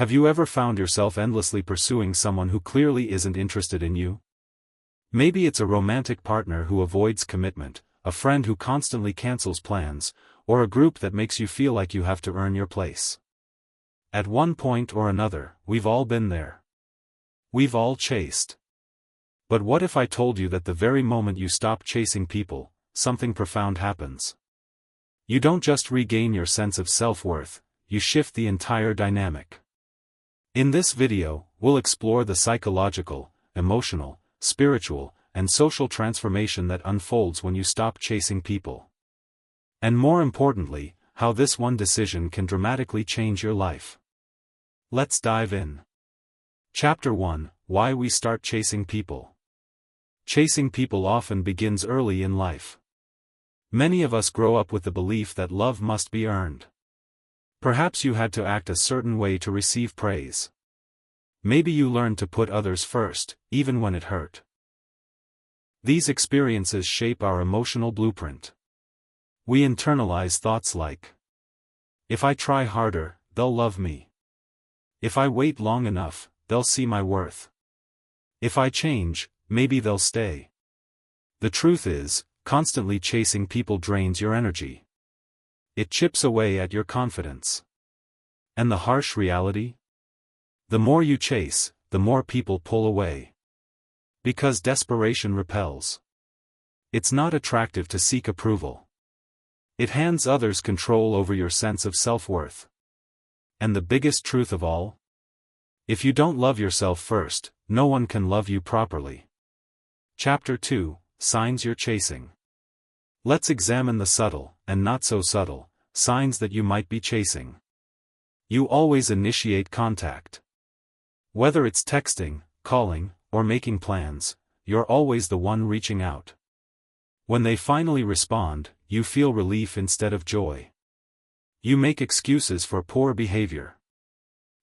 Have you ever found yourself endlessly pursuing someone who clearly isn't interested in you? Maybe it's a romantic partner who avoids commitment, a friend who constantly cancels plans, or a group that makes you feel like you have to earn your place. At one point or another, we've all been there. We've all chased. But what if I told you that the very moment you stop chasing people, something profound happens? You don't just regain your sense of self-worth, you shift the entire dynamic. In this video, we'll explore the psychological, emotional, spiritual, and social transformation that unfolds when you stop chasing people. And more importantly, how this one decision can dramatically change your life. Let's dive in. Chapter 1: Why we start chasing people. Chasing people often begins early in life. Many of us grow up with the belief that love must be earned. Perhaps you had to act a certain way to receive praise. Maybe you learned to put others first, even when it hurt. These experiences shape our emotional blueprint. We internalize thoughts like, if I try harder, they'll love me. If I wait long enough, they'll see my worth. If I change, maybe they'll stay. The truth is, constantly chasing people drains your energy. It chips away at your confidence. And the harsh reality? The more you chase, the more people pull away. Because desperation repels. It's not attractive to seek approval. It hands others control over your sense of self-worth. And the biggest truth of all? If you don't love yourself first, no one can love you properly. Chapter 2: Signs you're chasing. Let's examine the subtle, and not so subtle, signs that you might be chasing. You always initiate contact. Whether it's texting, calling, or making plans, you're always the one reaching out. When they finally respond, you feel relief instead of joy. You make excuses for poor behavior.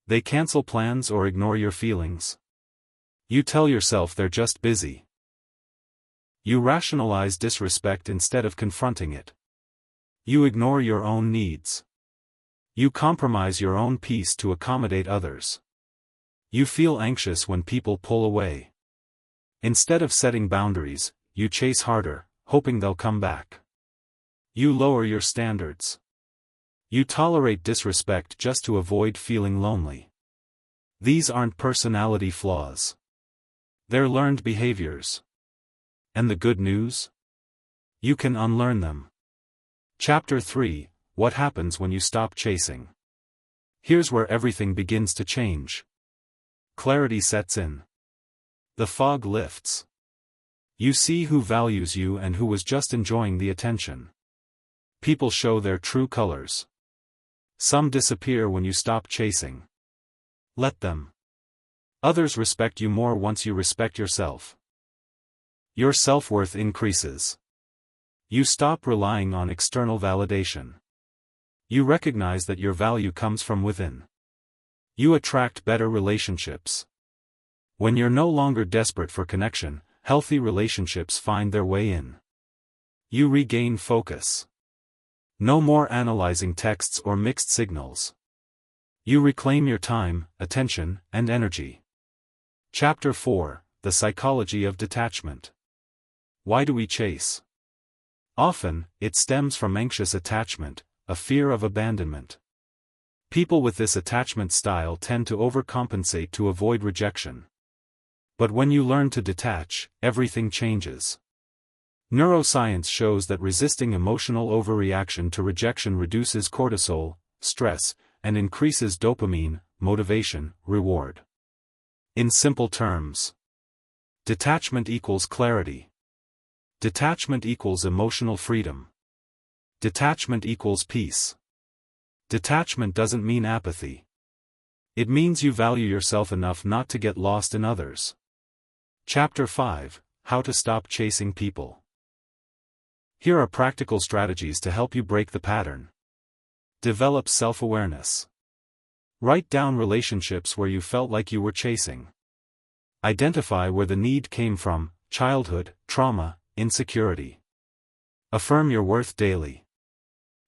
They cancel plans or ignore your feelings. You tell yourself they're just busy. You rationalize disrespect instead of confronting it. You ignore your own needs. You compromise your own peace to accommodate others. You feel anxious when people pull away. Instead of setting boundaries, you chase harder, hoping they'll come back. You lower your standards. You tolerate disrespect just to avoid feeling lonely. These aren't personality flaws. They're learned behaviors. And the good news? You can unlearn them. Chapter 3: What happens when you stop chasing. Here's where everything begins to change. Clarity sets in. The fog lifts. You see who values you and who was just enjoying the attention. People show their true colors. Some disappear when you stop chasing. Let them. Others respect you more once you respect yourself. Your self-worth increases. You stop relying on external validation. You recognize that your value comes from within. You attract better relationships. When you're no longer desperate for connection, healthy relationships find their way in. You regain focus. No more analyzing texts or mixed signals. You reclaim your time, attention, and energy. Chapter 4: The Psychology of Detachment. Why do we chase? Often, it stems from anxious attachment, a fear of abandonment. People with this attachment style tend to overcompensate to avoid rejection. But when you learn to detach, everything changes. Neuroscience shows that resisting emotional overreaction to rejection reduces cortisol, stress, and increases dopamine, motivation, reward. In simple terms, detachment equals clarity. Detachment equals emotional freedom. Detachment equals peace. Detachment doesn't mean apathy. It means you value yourself enough not to get lost in others. Chapter 5: How to Stop Chasing People. Here are practical strategies to help you break the pattern. Develop self-awareness. Write down relationships where you felt like you were chasing. Identify where the need came from: childhood, trauma, insecurity. Affirm your worth daily.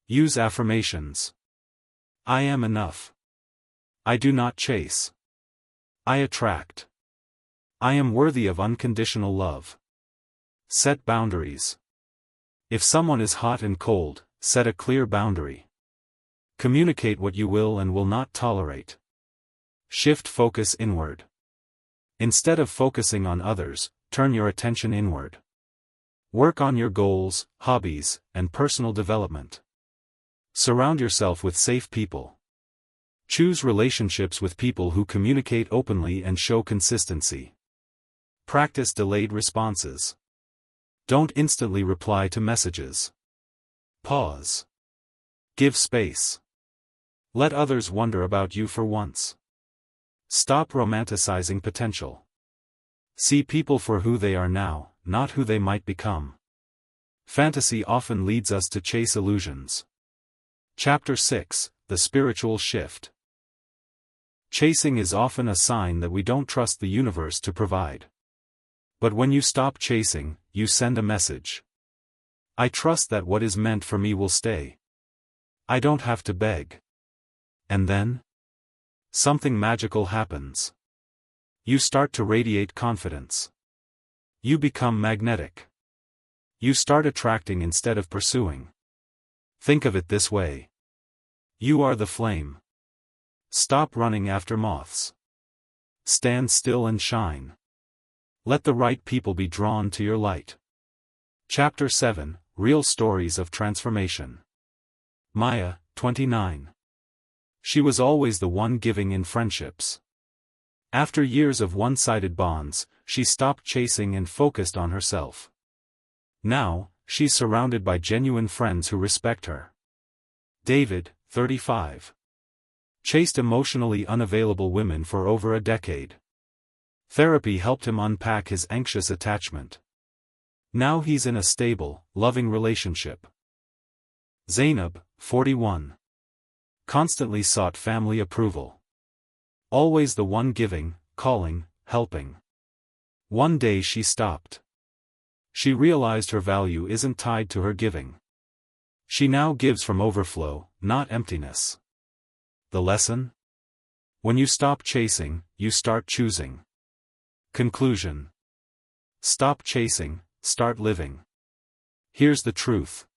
Use affirmations. I am enough. I do not chase. I attract. I am worthy of unconditional love. Set boundaries. If someone is hot and cold, set a clear boundary. Communicate what you will and will not tolerate. Shift focus inward. Instead of focusing on others, turn your attention inward. Work on your goals, hobbies, and personal development. Surround yourself with safe people. Choose relationships with people who communicate openly and show consistency. Practice delayed responses. Don't instantly reply to messages. Pause. Give space. Let others wonder about you for once. Stop romanticizing potential. See people for who they are now, not who they might become. Fantasy often leads us to chase illusions. Chapter 6: The Spiritual Shift. Chasing is often a sign that we don't trust the universe to provide. But when you stop chasing, you send a message. I trust that what is meant for me will stay. I don't have to beg. And then? Something magical happens. You start to radiate confidence. You become magnetic. You start attracting instead of pursuing. Think of it this way. You are the flame. Stop running after moths. Stand still and shine. Let the right people be drawn to your light. Chapter 7: Real Stories of Transformation. Maya, 29. She was always the one giving in friendships. After years of one-sided bonds, she stopped chasing and focused on herself. Now, she's surrounded by genuine friends who respect her. David, 35. Chased emotionally unavailable women for over a decade. Therapy helped him unpack his anxious attachment. Now he's in a stable, loving relationship. Zainab, 41. Constantly sought family approval. Always the one giving, calling, helping. One day she stopped. She realized her value isn't tied to her giving. She now gives from overflow, not emptiness. The lesson? When you stop chasing, you start choosing. Conclusion. Stop chasing, start living. Here's the truth.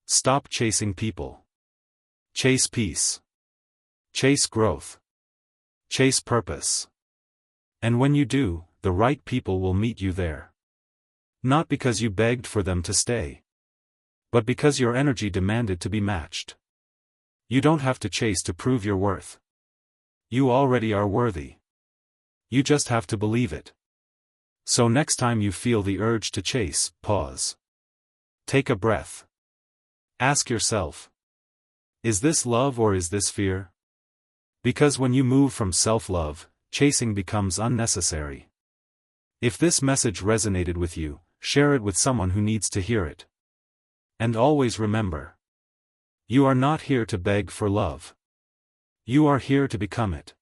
Stop chasing people. Chase peace. Chase growth. Chase purpose. And when you do, the right people will meet you there. Not because you begged for them to stay, but because your energy demanded to be matched. You don't have to chase to prove your worth. You already are worthy. You just have to believe it. So next time you feel the urge to chase, pause. Take a breath. Ask yourself, is this love or is this fear? Because when you move from self-love, chasing becomes unnecessary. If this message resonated with you, share it with someone who needs to hear it. And always remember, you are not here to beg for love. You are here to become it.